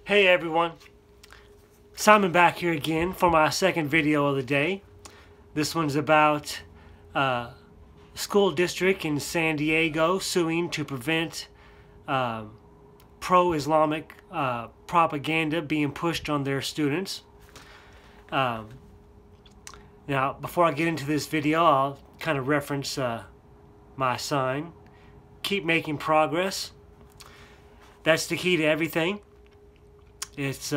Hey everyone, Simon back here again for my second video of the day. This one's about a school district in San Diego suing to prevent pro-Islamic propaganda being pushed on their students. Now, before I get into this video, I'll kind of reference my sign. Keep making progress. That's the key to everything. It's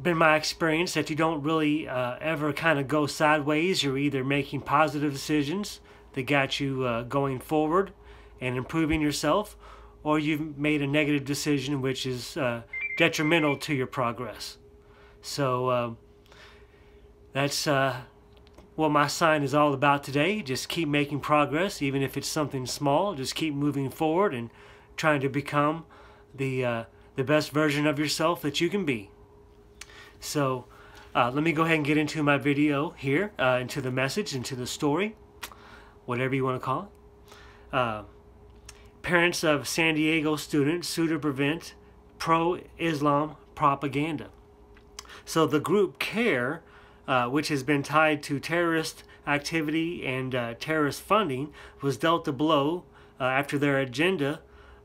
been my experience that you don't really ever kind of go sideways. You're either making positive decisions that got you going forward and improving yourself, or you've made a negative decision which is detrimental to your progress. So that's what my sign is all about today. Just keep making progress, even if it's something small. Just keep moving forward and trying to become the best version of yourself that you can be. So let me go ahead and get into my video here, into the message, into the story, whatever you want to call it. Parents of San Diego students sue to prevent pro-Islam propaganda. So the group CARE, which has been tied to terrorist activity and terrorist funding, was dealt a blow after their agenda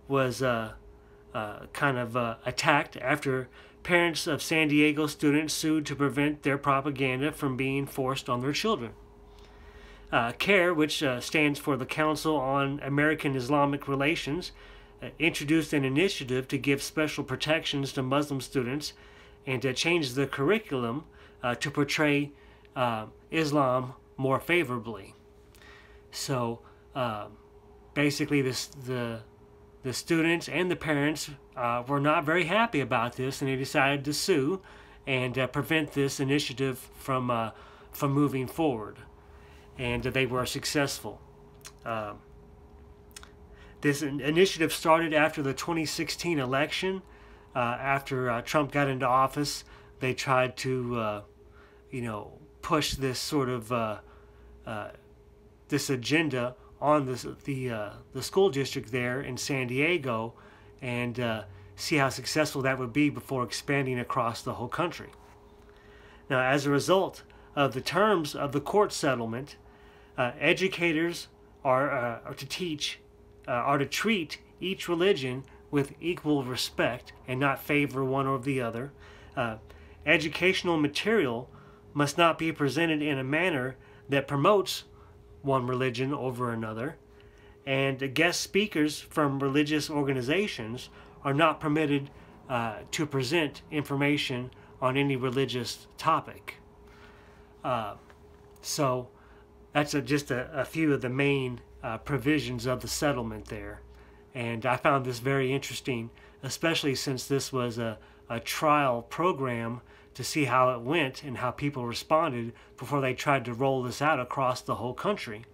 was attacked after parents of San Diego students sued to prevent their propaganda from being forced on their children. CARE, which stands for the Council on American Islamic Relations, introduced an initiative to give special protections to Muslim students and to change the curriculum to portray Islam more favorably. So basically the students and the parents were not very happy about this, and they decided to sue and prevent this initiative from moving forward. And they were successful. This initiative started after the 2016 election. After Trump got into office, they tried to, push this sort of this agenda on the school district there in San Diego, and see how successful that would be before expanding across the whole country. Now, as a result of the terms of the court settlement, educators are to treat each religion with equal respect and not favor one or the other. Educational material must not be presented in a manner that promotes one religion over another, and guest speakers from religious organizations are not permitted to present information on any religious topic. So that's just a few of the main provisions of the settlement there, and I found this very interesting, especially since this was a trial program to see how it went and how people responded before they tried to roll this out across the whole country.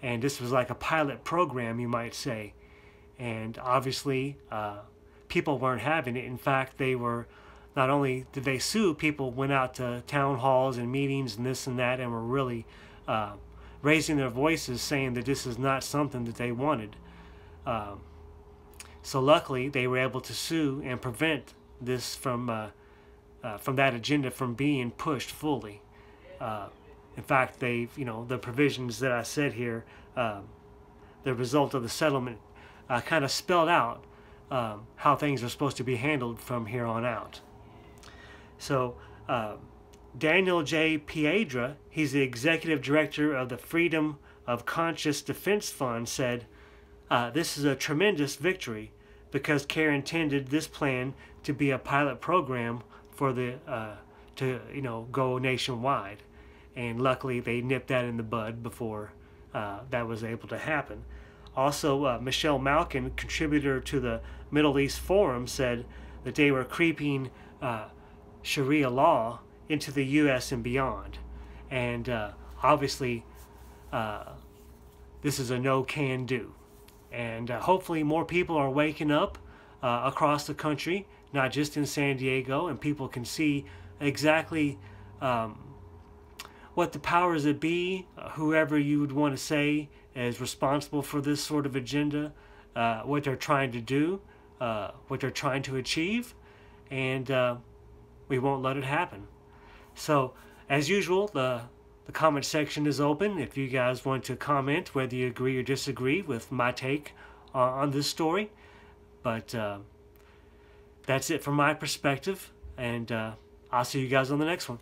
And this was like a pilot program, you might say. And obviously, people weren't having it. In fact, they were, not only did they sue, people went out to town halls and meetings and this and that, and were really raising their voices, saying that this is not something that they wanted. So luckily, they were able to sue and prevent this from that agenda from being pushed fully. In fact, they've, the provisions that I said here, the result of the settlement kind of spelled out how things are supposed to be handled from here on out. So Daniel J. Piedra, he's the executive director of the Freedom of Conscious Defense Fund, said, "This is a tremendous victory because CARE intended this plan to be a pilot program for to go nationwide, and luckily they nipped that in the bud before that was able to happen." Also, Michelle Malkin, contributor to the Middle East Forum, said that they were creeping Sharia law into the U.S. and beyond, and obviously this is a no-can-do, and hopefully more people are waking up across the country, not just in San Diego, and people can see exactly what the powers that be, whoever you would want to say is responsible for this sort of agenda, what they're trying to do, what they're trying to achieve, and we won't let it happen. So, as usual, the comment section is open if you guys want to comment whether you agree or disagree with my take on this story. But that's it from my perspective, and I'll see you guys on the next one.